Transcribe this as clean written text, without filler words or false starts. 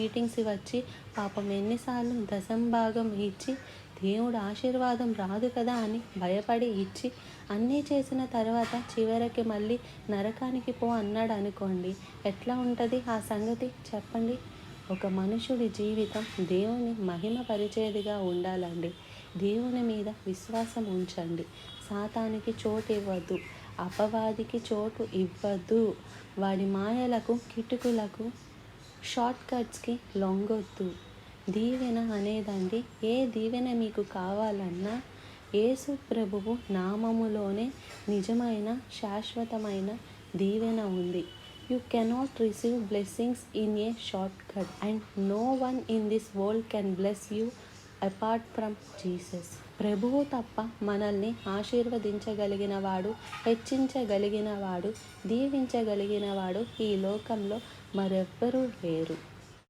Meetings వచ్చి పాపం ఎన్నిసార్లు దశంభాగం ఇచ్చి దేవుడు ఆశీర్వాదం రాదు కదా అని భయపడి ఇచ్చి అన్నీ చేసిన తర్వాత చివరికి మళ్ళీ నరకానికి పో అన్నాడు అనుకోండి, ఎట్లా ఉంటుంది ఆ సంగతి చెప్పండి. ఒక మనుషుడి జీవితం దేవుని మహిమపరిచేదిగా ఉండాలండి. దేవుని మీద విశ్వాసం ఉంచండి. సాతానికి చోటు ఇవ్వద్దు, అపవాదికి చోటు ఇవ్వద్దు. వాడి మాయలకు, కిటుకులకు, షార్ట్ కట్స్కి లొంగొద్దు. దీవెన అనేదండి, ఏ దీవెన మీకు కావాలన్నా యేసు ప్రభువు నామములోనే నిజమైన శాశ్వతమైన దీవెన ఉంది. You cannot receive blessings in a short cut and no one in this world can bless you apart from Jesus. ప్రభువు తప్ప మనల్ని ఆశీర్వదించగలిగిన వాడు, హెచ్చించగలిగిన వాడు, దీవించగలిగిన వాడు ఈ లోకంలో మరెవ్వరూ లేరు.